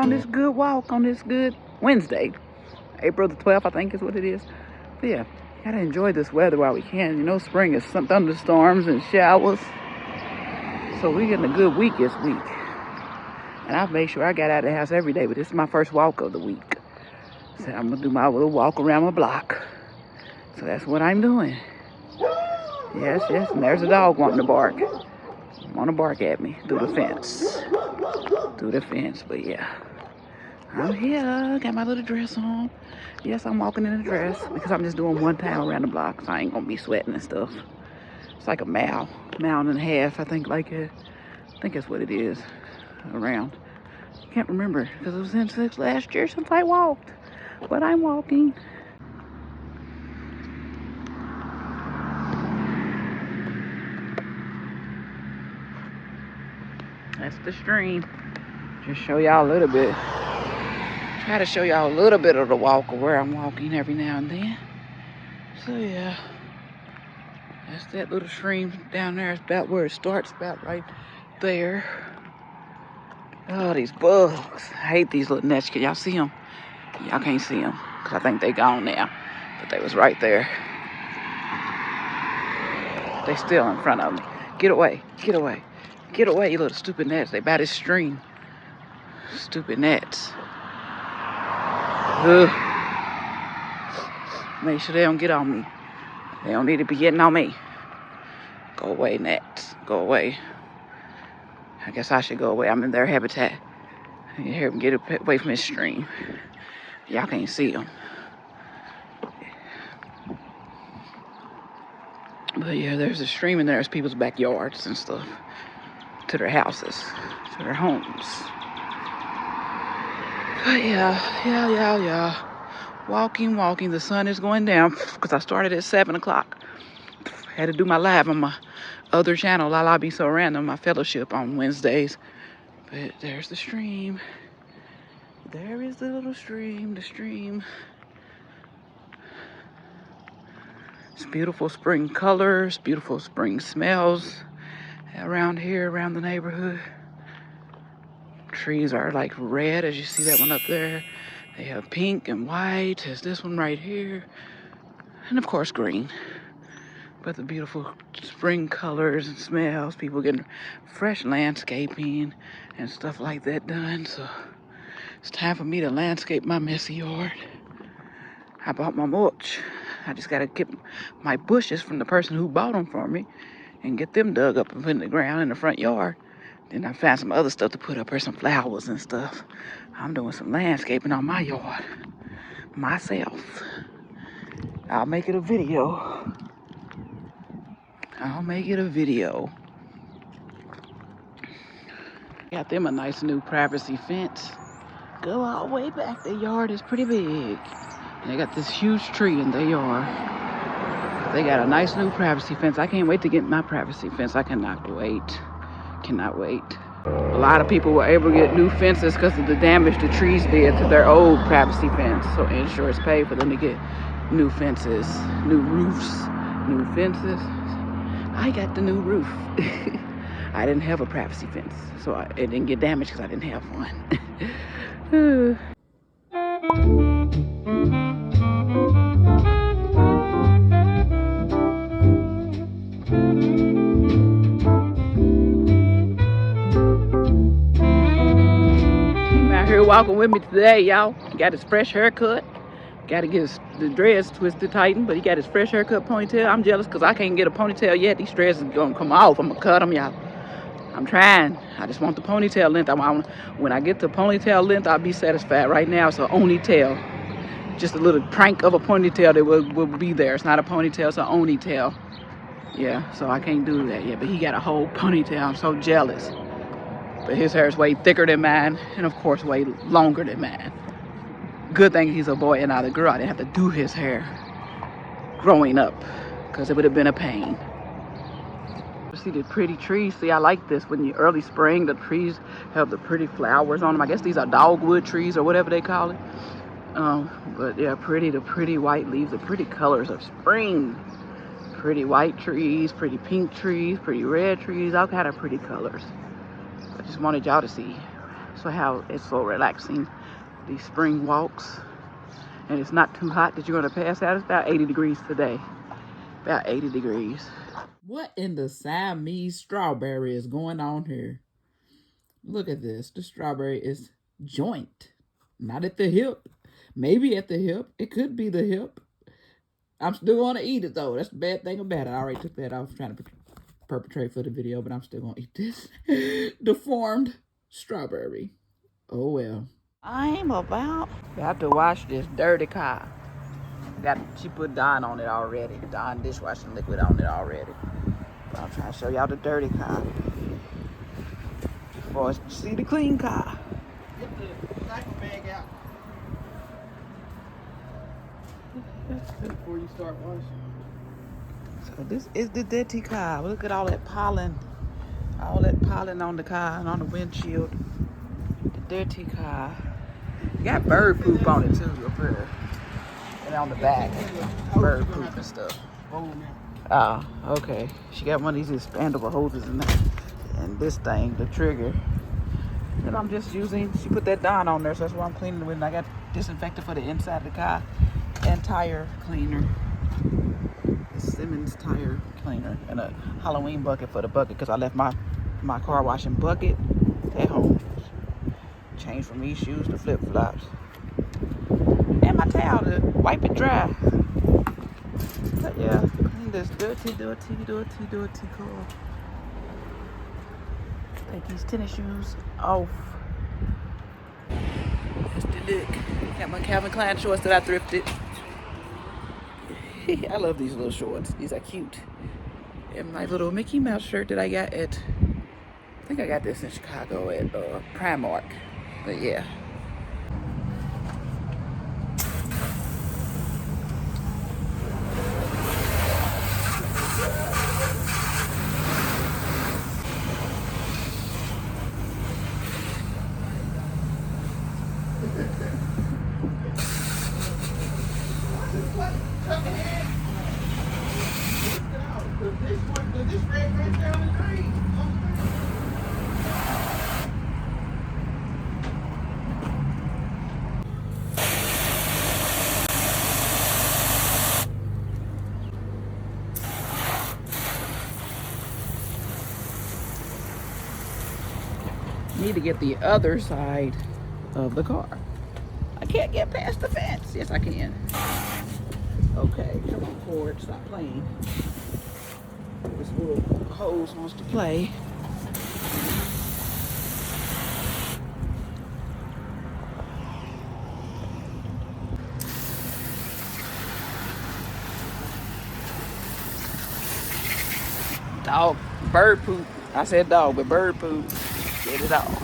on this good walk on this good Wednesday. April the 12th, I think is what it is. But yeah, gotta enjoy this weather while we can. You know, spring is some thunderstorms and showers. So we're getting a good week this week. And I've made sure I got out of the house every day, but this is my first walk of the week. So I'm gonna do my little walk around my block. So that's what I'm doing. Yes, and there's a dog wanting to bark. Want to bark at me through the fence. But yeah. I'm here, got my little dress on. Yes, I'm walking in a dress because I'm just doing one time around the block, so I ain't gonna be sweating and stuff. It's like a mile and a half, I think, like it. I think that's what it is, around. Can't remember because it was in last year since I walked, but I'm walking. That's the stream. Just show y'all a little bit. Try to show y'all a little bit of the walk of where I'm walking every now and then. So yeah, that's that little stream down there. It's about where it starts, about right there. Oh, these bugs. I hate these little nets. Can y'all see them? Y'all can't see them because I think they gone now. But they was right there. They still in front of me. Get away, you little stupid nets. They by this stream. Stupid nets. Ugh. Make sure they don't get on me. They don't need to be getting on me. Go away, nets. Go away. I guess I should go away. I'm in their habitat. You hear them get away from this stream. Y'all can't see them. But yeah, there's a stream in there. There's people's backyards and stuff. To their houses. To their homes. But yeah. Walking. The sun is going down because I started at 7 o'clock. Had to do my live on my other channel, La Be So Random, my fellowship on Wednesdays. But there's the stream. There is the little stream, the stream. It's beautiful spring colors, beautiful spring smells around here, around the neighborhood. Trees are like red, as you see that one up there. They have pink and white. There's this one right here. And of course green. But the beautiful spring colors and smells. People getting fresh landscaping and stuff like that done. So it's time for me to landscape my messy yard. I bought my mulch. I just gotta get my bushes from the person who bought them for me and get them dug up and put in the ground in the front yard. Then I found some other stuff to put up here, some flowers and stuff. I'm doing some landscaping on my yard myself. I'll make it a video. Got them a nice new privacy fence. Go all the way back. Their yard is pretty big. And they got this huge tree in their yard. They got a nice new privacy fence. I can't wait to get my privacy fence. I cannot wait. A lot of people were able to get new fences because of the damage the trees did to their old privacy fence. So insurance paid for them to get new fences, new roofs, new fences. I got the new roof. I didn't have a privacy fence, so it didn't get damaged because I didn't have one. Out here walking with me today, y'all. He got his fresh haircut. Got to get the dreads twisted, tightened, but he got his fresh haircut ponytail. I'm jealous because I can't get a ponytail yet. These dreads are going to come off. I'm going to cut them, y'all. I'm trying. I just want the ponytail length. When I get to ponytail length, I'll be satisfied. Right now, it's an oni tail. Just a little prank of a ponytail that will be there. It's not a ponytail, it's an oni tail. Yeah, so I can't do that yet. But he got a whole ponytail. I'm so jealous. But his hair is way thicker than mine, and of course, way longer than mine. Good thing he's a boy and not a girl. I didn't have to do his hair growing up because it would have been a pain. See the pretty trees. See, I like this when you early spring, the trees have the pretty flowers on them. I guess these are dogwood trees or whatever they call it. But yeah, the pretty white leaves, the pretty colors of spring. Pretty white trees, pretty pink trees, pretty red trees, all kind of pretty colors. I just wanted y'all to see So how it's so relaxing. These spring walks. And it's not too hot that you're going to pass out. It's about 80 degrees today. About 80 degrees. What in the Siamese strawberry is going on here? Look at this. The strawberry is joint. Not at the hip. Maybe at the hip. It could be the hip. I'm still going to eat it, though. That's the bad thing about it. I already took that off trying to perpetrate for the video, but I'm still going to eat this deformed strawberry. Oh, well. I'm about to wash this dirty car. She put Dawn on it already. Dawn dishwashing liquid on it already. But I'm trying to show y'all the dirty car before you see the clean car. Get the diaper bag out before you start washing. So this is the dirty car. Look at all that pollen. All that pollen on the car and on the windshield. The dirty car. Got bird poop on it too up here. And on the back. Bird poop and stuff. Oh, okay. She got one of these expandable hoses in there. And this thing, the trigger. That I'm just using. She put that Dawn on there, so that's what I'm cleaning it with. And I got disinfectant for the inside of the car and tire cleaner. The Simmons tire cleaner. And a Halloween bucket for the bucket because I left my car washing bucket at home. Changed from these shoes to flip flops. And my towel to wipe it dry. But yeah, clean this dirty car. Take these tennis shoes off. That's the look. Got my Calvin Klein shorts that I thrifted. I love these little shorts. These are cute. And my little Mickey Mouse shirt that I got at, I think I got this in Chicago at Primark. But yeah. Need to get the other side of the car. I can't get past the fence. Yes, I can. Okay, come on forward. Stop playing. This little hose wants to play. Dog, bird poop. I said dog, but bird poop. Get it off.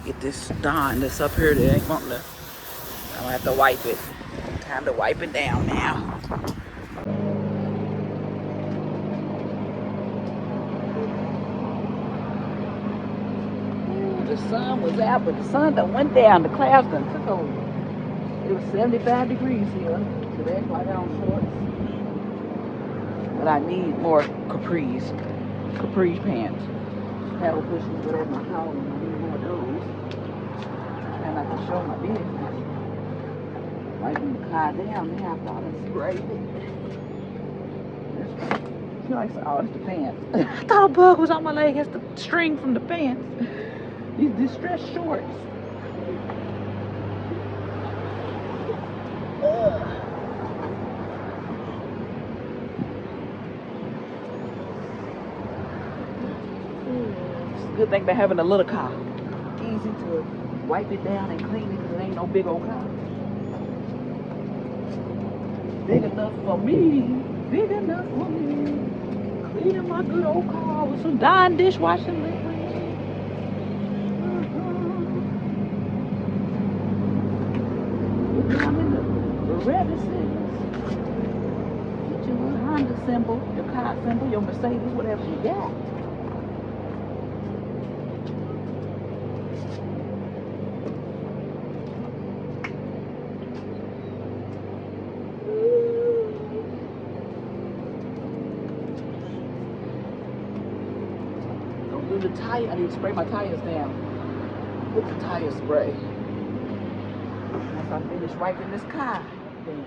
Get this Dawn that's up here that ain't wanting to. I'm gonna have to wipe it. Time to wipe it down now. Ooh, the sun was out, but the sun done went down. The clouds done took over. It was 75 degrees here today, so I got on shorts. But I need more capri pants. Paddle pushers, whatever you call them. I need more of those. And I can show my business. Wiping the car down now, I thought I sprayed it. She likes, oh, it's the pants. I thought a bug was on my leg. It's the string from the pants. These distressed shorts. It's a good thing about having a little car. Easy to wipe it down and clean it because it ain't no big old car. Big enough for me. Big enough for me. Cleaning my good old car with some Dawn dishwashing liquid. I'm in the Revises. Get your little Honda symbol, your car symbol, your Mercedes, whatever you got. tire. I need to spray my tires down with the tire spray. Once I finish wiping this car, then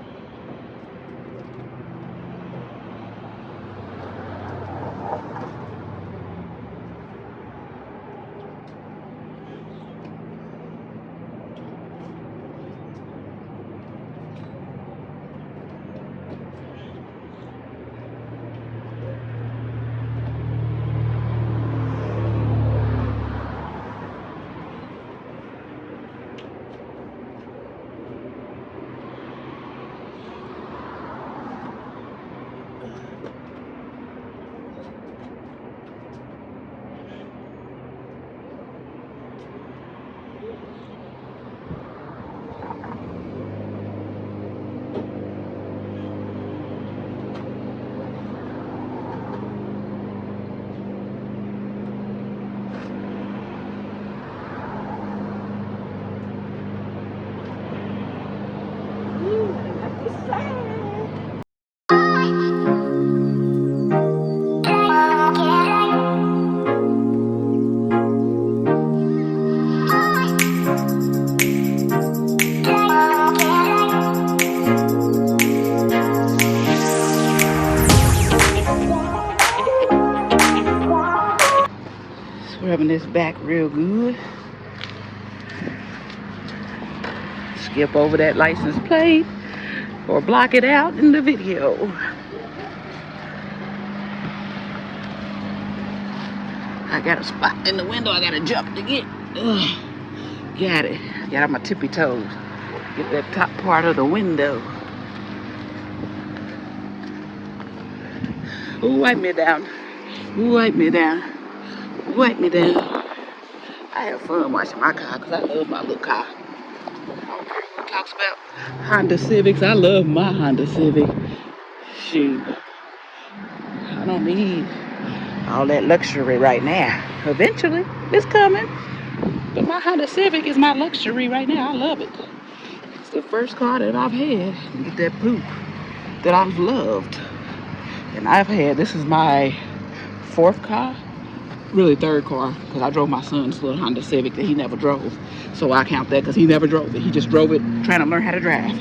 scrubbing this back real good. Skip over that license plate or block it out in the video. I got a spot in the window I gotta jump to get. Ugh. Got it. Got on my tippy toes. Get that top part of the window. Ooh, wipe me down. Ooh, wipe me down. Wipe me down. I have fun washing my car because I love my little car. I don't care who talks about Honda Civics. I love my Honda Civic. Shoot. I don't need all that luxury right now. Eventually, it's coming. But my Honda Civic is my luxury right now. I love it. It's the first car that I've had with that poop that I've loved. And I've had, this is my fourth car, really third car, because I drove my son's little Honda Civic that he never drove. So I count that because he never drove it. He just drove it trying to learn how to drive.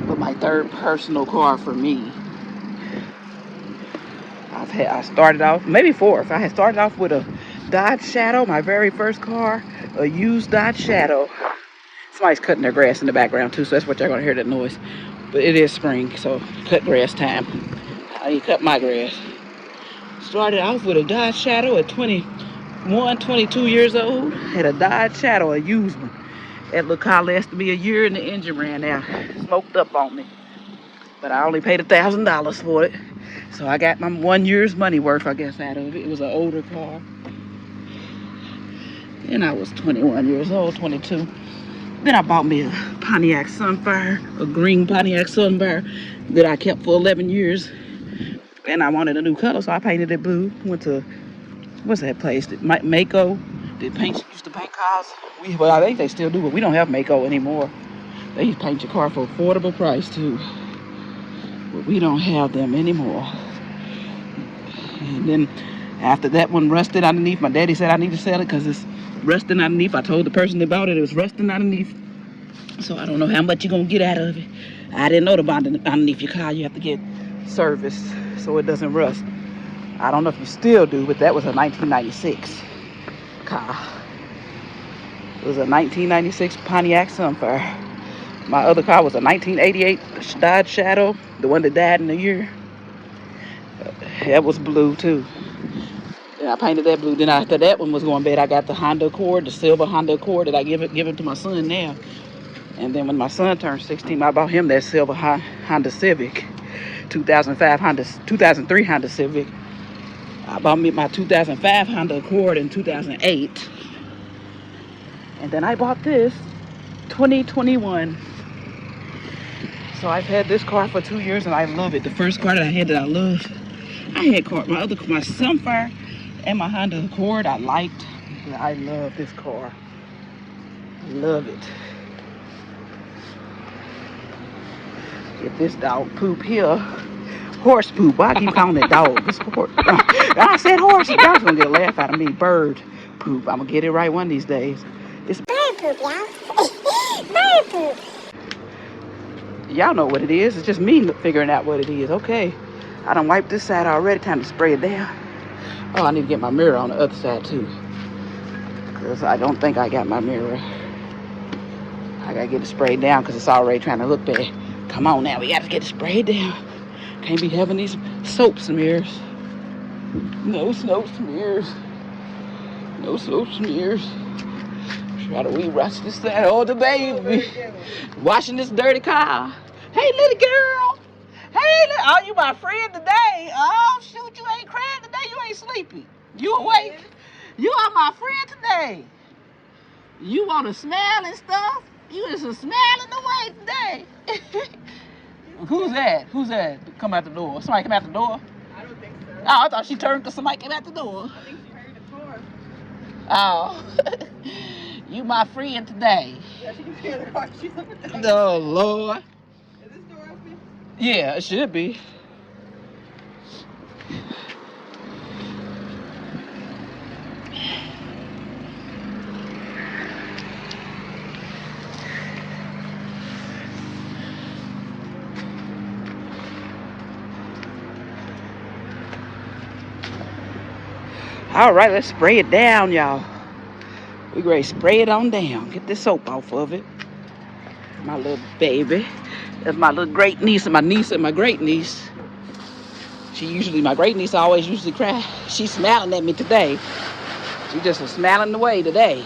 But my third personal car for me, I started off, maybe fourth. I had started off with a Dodge Shadow, my very first car, a used Dodge Shadow. Somebody's cutting their grass in the background too, so that's what you're gonna hear, that noise. But it is spring, so cut grass time. I cut my grass. Started off with a Dodge Shadow at 21, 22 years old. Had a Dodge Shadow, a used one. That little car lasted me a year and the engine ran out. Smoked up on me. But I only paid $1,000 for it. So I got my 1 year's money worth, I guess, out of it. It was an older car. And I was 21 years old, 22. Then I bought me a Pontiac Sunfire, a green Pontiac Sunfire that I kept for 11 years. And I wanted a new color, so I painted it blue. Went to, what's that place? Mako. They used to paint cars. Well, I think they still do, but we don't have Mako anymore. They used to paint your car for affordable price, too. But we don't have them anymore. And then after that one rusted underneath, my daddy said I need to sell it because it's rusting underneath. I told the person that bought it, it was rusting underneath. So I don't know how much you're going to get out of it. I didn't know about underneath your car. You have to get serviced so it doesn't rust. I don't know if you still do, but that was a 1996 car. It was a 1996 Pontiac Sunfire. My other car was a 1988 Dodge Shadow, the one that died in a year. That was blue too. And I painted that blue. Then after that one was going bad, I got the Honda Accord, the silver Honda Accord that I give it to my son now. And then when my son turned 16, I bought him that silver Honda Civic, 2003 Honda Civic. I bought me my 2005 Honda Accord in 2008. And then I bought this 2021. So I've had this car for 2 years and I love it. The first car that I had that I loved, I had my Sunfire and my Honda Accord I liked, but I love this car. Love it. Get this dog poop here. Horse poop. Why I keep calling it dog? It's horse. I said horse. Y'all's gonna get a laugh out of me. Bird poop. I'm gonna get it right one of these days. It's bird poop, y'all. Bird poop. Y'all know what it is. It's just me figuring out what it is. Okay. I done wiped this side already. Time to spray it down. Oh, I need to get my mirror on the other side too. Because I don't think I got my mirror. I gotta get it sprayed down because it's already trying to look bad. Come on now, we gotta get it sprayed down. Can't be having these soap smears. No soap smears. No soap smears. Try to wash this thing. Oh, the baby. Washing this dirty car. Hey, little girl. Hey, oh, you my friend today. Oh, shoot, you ain't crying today. You ain't sleepy. You awake. You are my friend today. You want to smile and stuff? You just smiling away today. Who's that? Who's that? Come out the door. Somebody come out the door? I don't think so. Oh, I thought she turned because somebody came out the door. I think she heard the car. Oh. You my friend today. Yeah, she can hear the car. She's up at the Oh, Lord. Is this door open? Yeah, it should be. All right, let's spray it down, y'all. We ready to spray it on down. Get this soap off of it. My little baby. That's my little great niece and my niece and my great niece. My great niece always usually cry. She's smiling at me today. She just was smiling away today.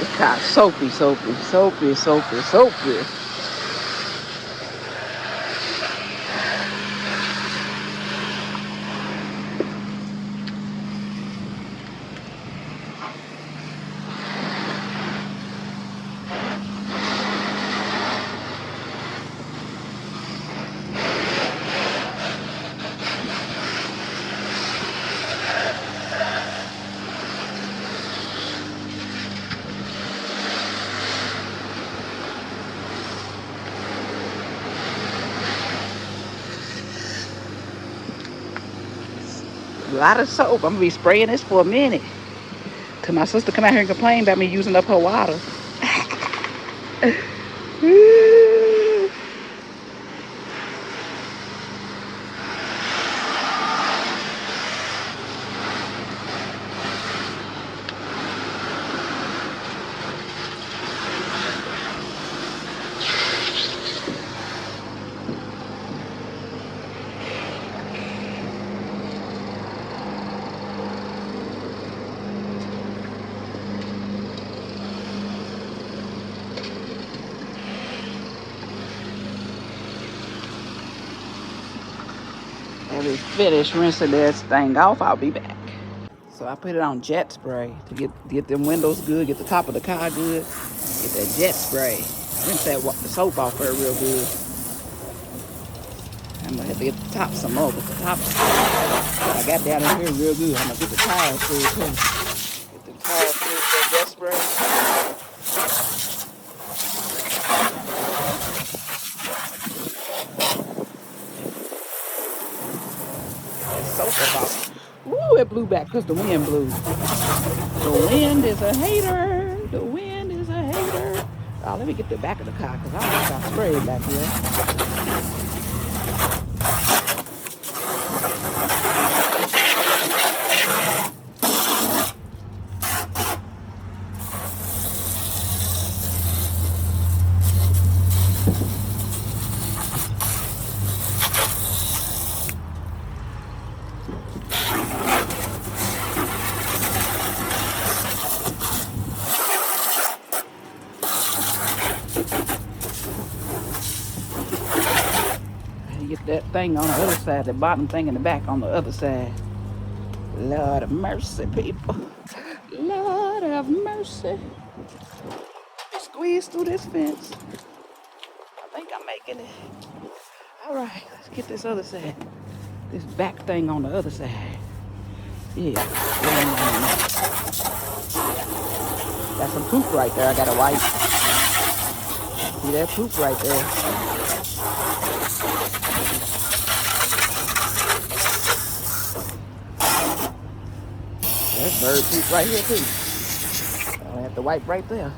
It's kind of soapy. A lot of soap. I'm gonna be spraying this for a minute. Till my sister come out here and complain about me using up her water. When we finish rinsing this thing off, I'll be back. So I put it on jet spray to get them windows good, get the top of the car good, get that jet spray. Rinse that soap off her real good. I'm gonna have to get the top some more, but the top I got down in here real good. I'm gonna get the tires through too. Get the tires through with that jet spray. Soap off. Woo, it blew back because the wind blew. The wind is a hater. The wind is a hater. Oh, let me get the back of the car because I almost got sprayed back here. Get that thing on the other side, the bottom thing in the back on the other side. Lord of mercy, people. Lord of mercy. Squeeze through this fence. I think I'm making it. All right, let's get this other side. This back thing on the other side. Yeah. Got some poop right there. I gotta wipe. See that poop right there? That's bird poop right here too. I have to wipe right there.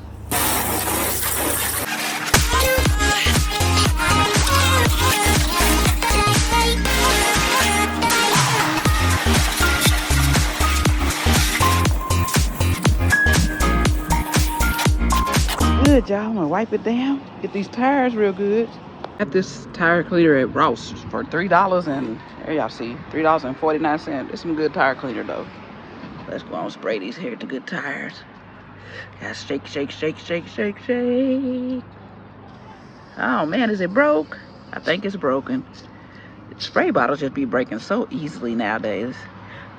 Good, y'all. I'm gonna wipe it down. Get these tires real good. Got this tire cleaner at Ross for $3 and there y'all see $3.49. It's some good tire cleaner though. Let's go on and spray these here to good tires. Gotta shake, shake, shake, shake, shake, shake. Oh man, is it broke? I think it's broken. Spray bottles just be breaking so easily nowadays.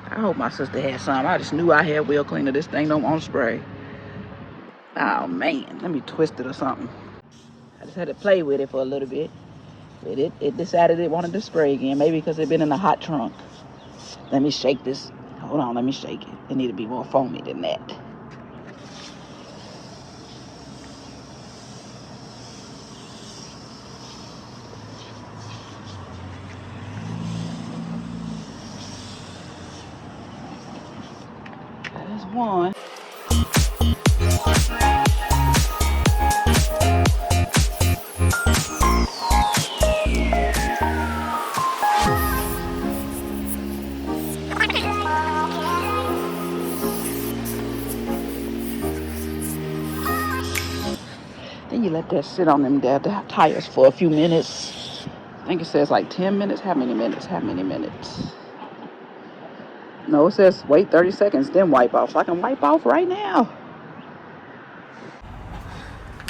I hope my sister had some. I just knew I had wheel cleaner. This thing don't want to spray. Oh man, let me twist it or something. I just had to play with it for a little bit. But it decided it wanted to spray again. Maybe because it been in the hot trunk. Let me shake this. Hold on, let me shake it. It need to be more foamy than that. There's one. Then you let that sit on them tires for a few minutes. I think it says like 10 minutes. How many minutes? How many minutes? No, it says wait 30 seconds, then wipe off. So I can wipe off right now.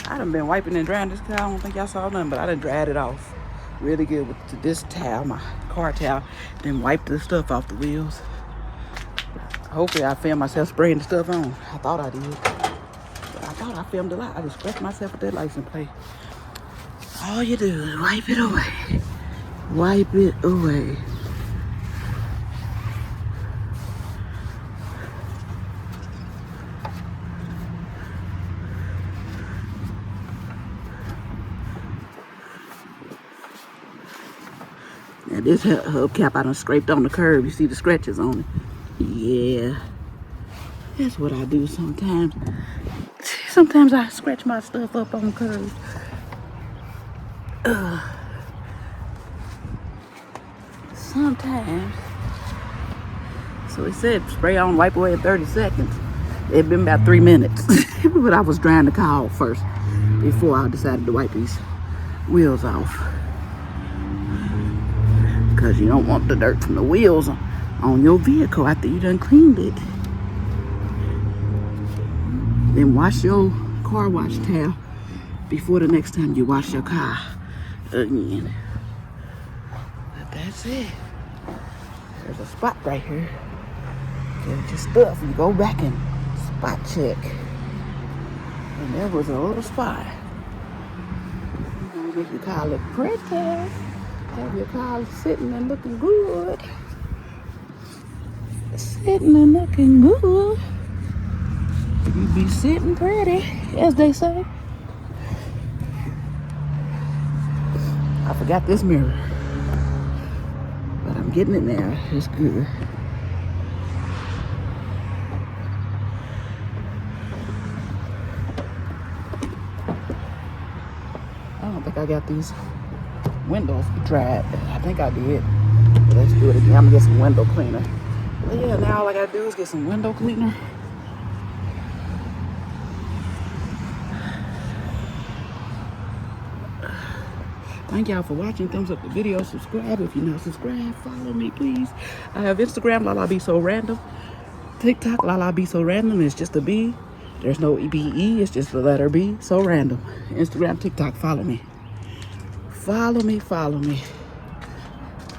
I done been wiping and drying this towel. I don't think y'all saw nothing, but I done dried it off really good with this towel, my car towel. Then wipe the stuff off the wheels. Hopefully I filmed myself spraying the stuff on. I thought I did. But I thought I filmed a lot. I just scratched myself with that license plate. All you do is wipe it away. Wipe it away. Now this hubcap I done scraped on the curb. You see the scratches on it? Yeah. That's what I do sometimes. Sometimes I scratch my stuff up on the curb. Sometimes. So it said spray on, wipe away in 30 seconds. It been about 3 minutes. But I was drying the car off first before I decided to wipe these wheels off. Because you don't want the dirt from the wheels on your vehicle after you done cleaned it. Then wash your car wash towel before the next time you wash your car again. But that's it. There's a spot right here. Get your stuff and go back and spot check. And there was a little spot. Make your car look pretty. Have your car sitting and looking good. Sitting and looking good. You be sitting pretty, as they say. I forgot this mirror. But I'm getting it now. It's good. I don't think I got these windows dried. I think I did. But let's do it again. I'm gonna get some window cleaner. Well, yeah, now all I gotta do is get some window cleaner. Thank y'all for watching. Thumbs up the video. Subscribe if you're not subscribed. Follow me, please. I have Instagram, Lala Be So Random. TikTok, Lala Be So Random. It's just a B. There's no B-E. It's just the letter B. So random. Instagram, TikTok. Follow me. Follow me. Follow me.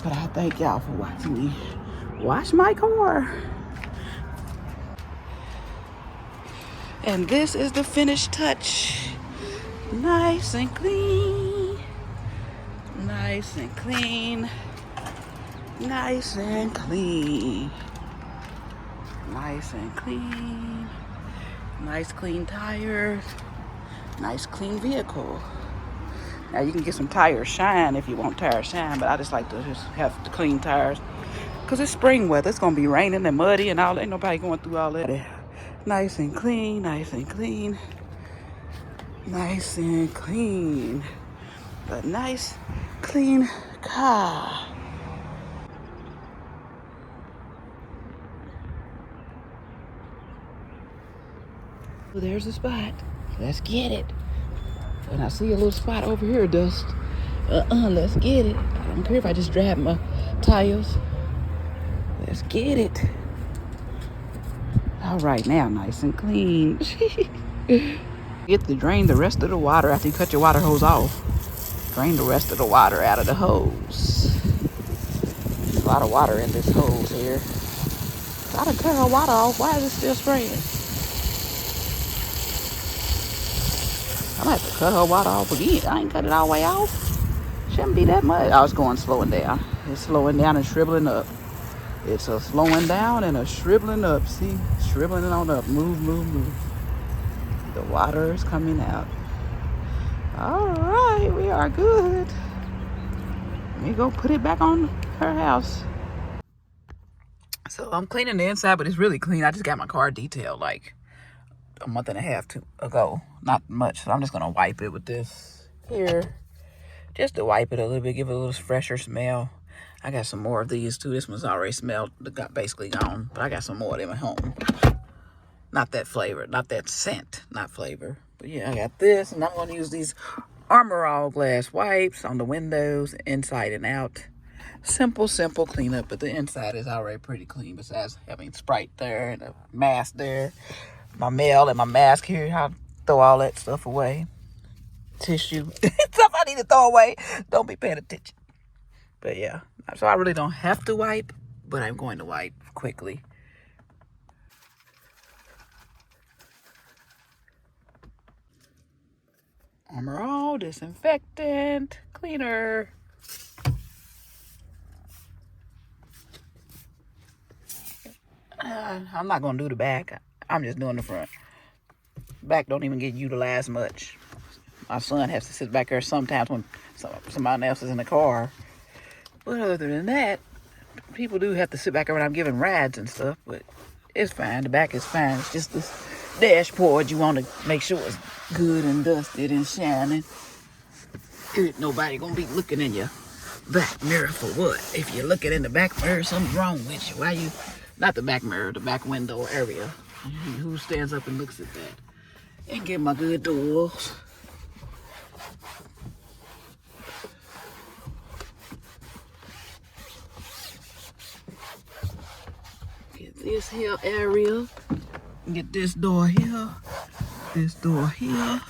But I thank y'all for watching me wash my car. And this is the finished touch. Nice and clean. Nice and clean. Nice and clean. Nice and clean. Nice clean tires. Nice clean vehicle. Now you can get some tire shine if you want tire shine, but I just like to just have the clean tires. Cause it's spring weather. It's gonna be raining and muddy and all. Ain't nobody going through all that. Nice and clean, nice and clean. Nice and clean. A nice, clean car. Well, there's a spot. Let's get it. And I see a little spot over here, Dust. Let's get it. I don't care if I just drag my tires. Let's get it. All right, now nice and clean. Get to drain the rest of the water after you cut your water hose off. Drain the rest of the water out of the hose. There's a lot of water in this hose here. I done cut her water off. Why is it still spraying? I'm gonna have to cut her water off again. I ain't cut it all the way off. Shouldn't be that much. I was going slowing down. It's slowing down and shriveling up. It's a slowing down and a shriveling up. See? Shriveling on up. Move, move, move. The water is coming out. All right, we are good. Let me go put it back on her house. So I'm cleaning the inside, but it's really clean. I just got my car detailed like a month and a half ago. Not much, so I'm just gonna wipe it with this here. Just to wipe it a little bit, give it a little fresher smell. I got some more of these too. This one's already smelled, got basically gone. But I got some more of them at home. Not that flavor, not that scent, not flavor. But yeah, I got this, and I'm gonna use these Armor All glass wipes on the windows, inside and out. Simple cleanup, but the inside is already pretty clean besides having Sprite there and a mask there. My mail and my mask here, I'll throw all that stuff away. Tissue, stuff I need to throw away. Don't be paying attention. But yeah, so I really don't have to wipe, but I'm going to wipe quickly. Armor All disinfectant cleaner. I'm not gonna do the back. I'm just doing the front. Back don't even get utilized much. My son has to sit back there sometimes when somebody else is in the car. But other than that, people do have to sit back there when I'm giving rides and stuff. But it's fine. The back is fine. It's just this dashboard you want to make sure it's good and dusted and shining. Ain't nobody gonna be looking in your back mirror for what? If you're looking in the back mirror, something's wrong with you. Why you? Not the back mirror, the back window area. Who stands up and looks at that? And get my good doors. Get this here area. Get this door here. This door here.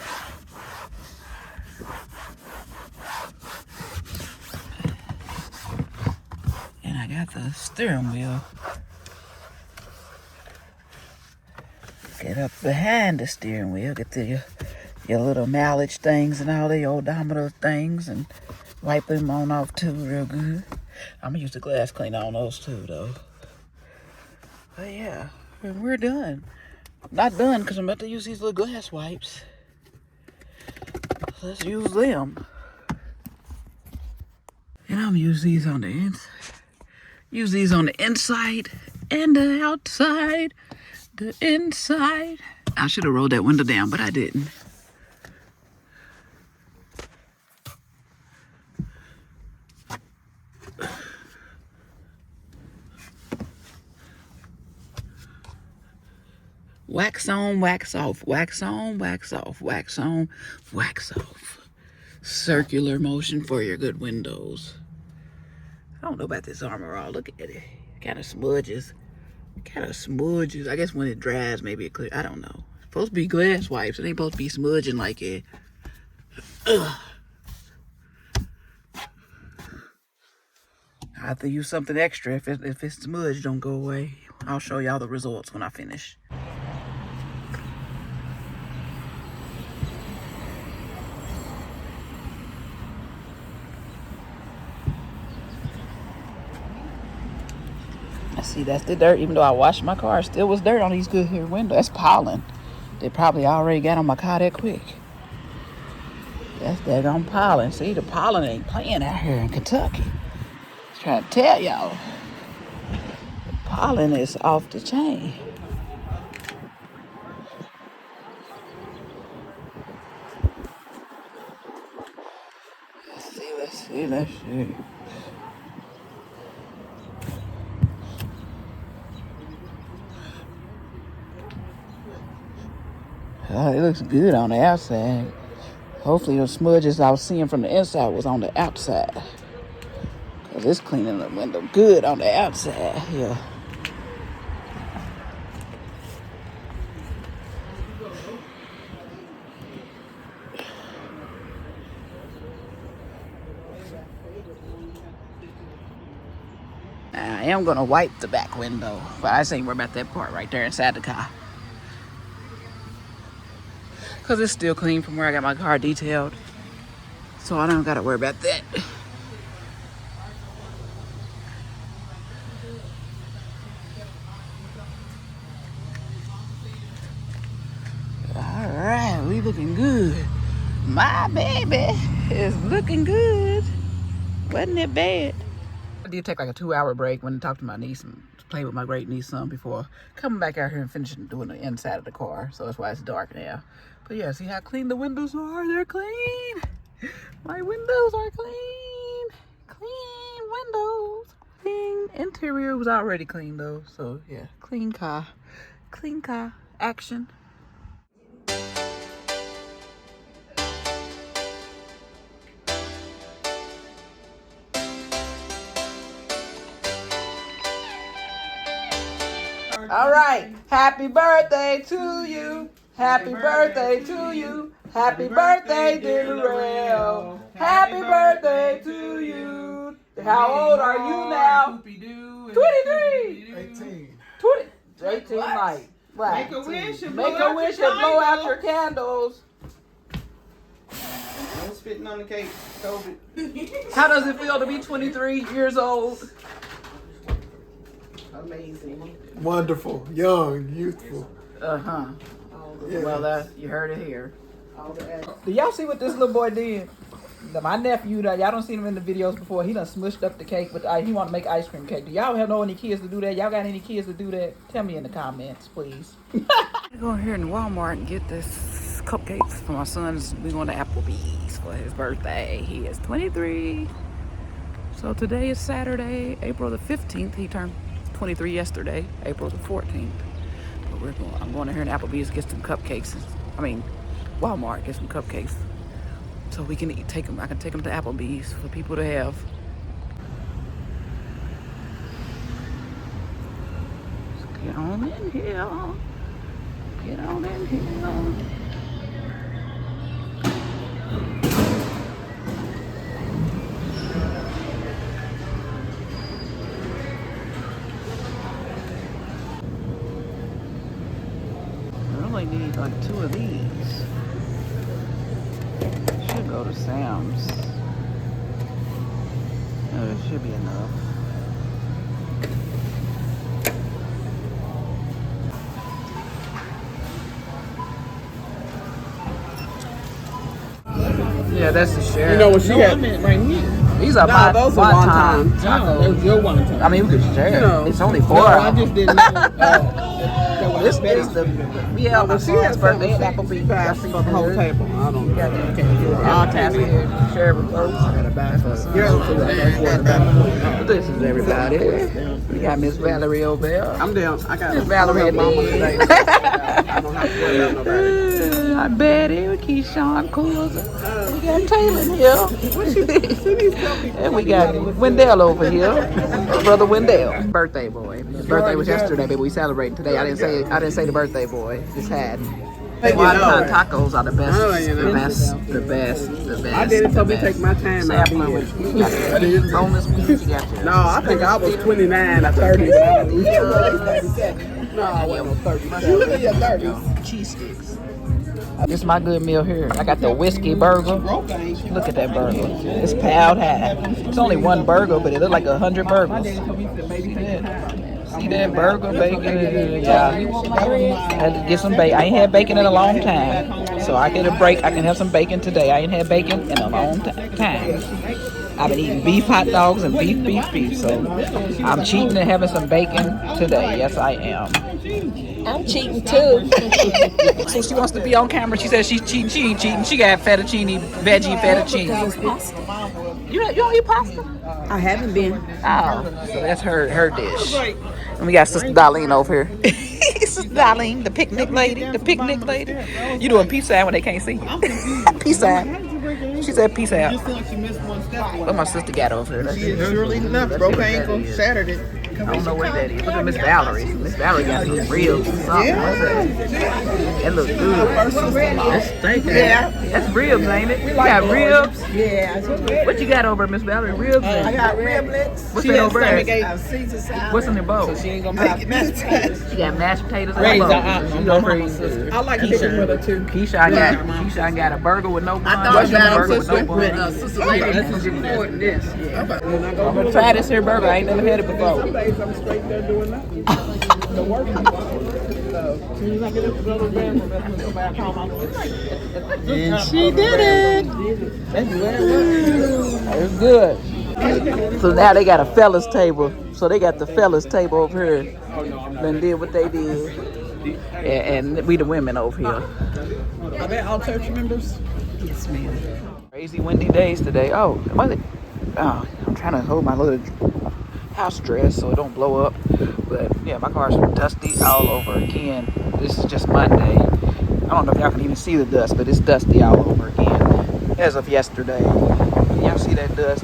And I got the steering wheel. Get up behind the steering wheel, get your little mileage things and all the odometer things, and wipe them on off too real good. I'm gonna use the glass cleaner on those too though. But yeah, we're done. Not done because I'm about to use these little glass wipes. Let's use them. And I'm gonna use these on the inside. Use these on the inside and the outside. The inside. I should have rolled that window down, but I didn't. Wax on, wax off. Wax on, wax off. Wax on, wax off. Circular motion for your good windows. I don't know about this Armor All. Look at it. Kind of smudges. I guess when it dries, maybe it clear. I don't know. It's supposed to be glass wipes. It ain't supposed to be smudging like it. Ugh. I have to use something extra if it's smudged. Don't go away. I'll show y'all the results when I finish. See, that's the dirt. Even though I washed my car, still was dirt on these good here windows. That's pollen. They probably already got on my car that quick. That's daggone pollen. See, the pollen ain't playing out here in Kentucky. I'm trying to tell y'all. The pollen is off the chain. Let's see. Oh, it looks good on the outside. Hopefully the smudges I was seeing from the inside was on the outside. Because it's cleaning the window good on the outside. Yeah. I am going to wipe the back window. But I just ain't worried about that part right there inside the car. Because it's still clean from where I got my car detailed. So I don't got to worry about that. All right, we looking good. My baby is looking good. Wasn't it bad? I did take like a 2-hour break when I talked to my niece and play with my great niece some before coming back out here and finishing doing the inside of the car. So that's why it's dark now. But yeah, see how clean the windows are? They're clean. My windows are clean. Clean windows. Clean interior was already clean though. So yeah, clean car. Clean car. Action. All right. Happy birthday to you. Happy birthday to you. Happy birthday, dear Lorel. Happy birthday to you. How old are you now? 23. 18 night. Right. Make a wish and Make a wish and blow out your candles. No spitting on the cake. COVID. How does it feel to be 23 years old? Amazing. Wonderful, young, youthful. Uh-huh. Yeah. Well, you heard it here. Do y'all see what this little boy did? My nephew, y'all don't see him in the videos before. He done smushed up the cake, but he want to make ice cream cake. Do y'all know any kids to do that? Y'all got any kids to do that? Tell me in the comments, please. We're going here in Walmart and get this cupcakes for my son's. We're going to Applebee's for his birthday. He is 23. So today is Saturday, April the 15th. He turned 23 yesterday, April the 14th. But I'm going to here in Applebee's to get some cupcakes. Walmart, get some cupcakes. So we can take them. I can take them to Applebee's for people to have. Let's get on in here. Get on in here. I only need like 2 of these. Should go to Sam's. Oh, it should be enough. Yeah, that's the share. You know what she had? I meant right here. These are No, those are one-time wonton. No, tacos. that was your one time. I mean, we could share. You know. It's only 4 No, I of them. just didn't know. This is the my son's birthday at Applebee's. Passed for the whole table. I don't know. All time here, share with folks. This is everybody. We got Miss Valerie over there. I'm down. I got Miss Valerie at mama me. today. I don't have to worry about nobody. I Betty, we Keyshawn, Coolers. We got Taylor here. And we got Wendell over here. Brother Wendell. Birthday boy. His birthday was yesterday, but we celebrating today. I didn't say the birthday boy. Just had. Wonton tacos are the best. The best. I did it so we take my time out Sampling here. with you got the boneless wings. You got your No, I think I was 29 or 30. No, I wasn't 30. You look at your 30s. cheese sticks. This is my good meal here. I got the whiskey burger. Look at that burger. It's piled high. It's only one burger, but it looked like 100 burgers. Yeah. See that burger, bacon, yeah. I had to get some bacon. I ain't had bacon in a long time. So I get a break. I can have some bacon today. I ain't had bacon in a long time. I've been eating beef hot dogs and beef. So I'm cheating and having some bacon today. Yes, I am. I'm cheating too. So she wants to be on camera. She says she's cheating. She ain't cheating. She got fettuccine, veggie fettuccine. You don't eat pasta? I haven't been. Oh, so that's her dish. And we got Sister Darlene over here. Sister Darlene, the picnic lady. You doing peace sign when they can't see you. Peace sign. She said peace out. What my sister got over here? She is surely enough. Broke ankle Saturday. I don't know what that is. Look at Miss Valerie. Miss Valerie got some ribs or something. What's that? That looks good. That's steak. Yeah. That's ribs, ain't it? You got ribs? Yeah. What you got over, Miss Valerie? Ribs? I got riblets. What's that over there? Caesar salad. What's in the bowl? She ain't gonna have mashed potatoes. She got mashed potatoes in Raised the bowl. I'm over here. I like chicken with it too. Keisha got a burger with no bun. thought She got a about burger with no with bun. Sister Lady. This. I'm gonna try this here burger. I ain't never had it before. Some days I'm straight there doing that. The work. As soon as I get up to the bedroom, that's when I go back home. And she did it. It's good. So now they got a fellas table. So they got the fellas table over here. Then did what they did. And we the women over here. Are they all church members? Yes, ma'am. Crazy windy days today. Oh, was it? Oh, I'm trying to hold my little house dress so it don't blow up. But yeah, my car's dusty all over again. This is just Monday. I don't know if y'all can even see the dust, but it's dusty all over again as of yesterday. Y'all see that dust?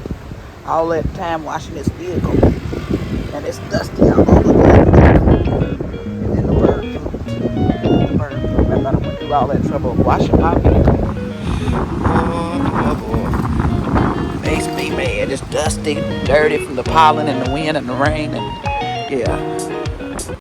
All that time washing this vehicle, and it's dusty all over again. And then the bird. Remember, I went through all that trouble of washing my vehicle. Makes me mad. It's dusty, dirty from the pollen and the wind and the rain, and yeah.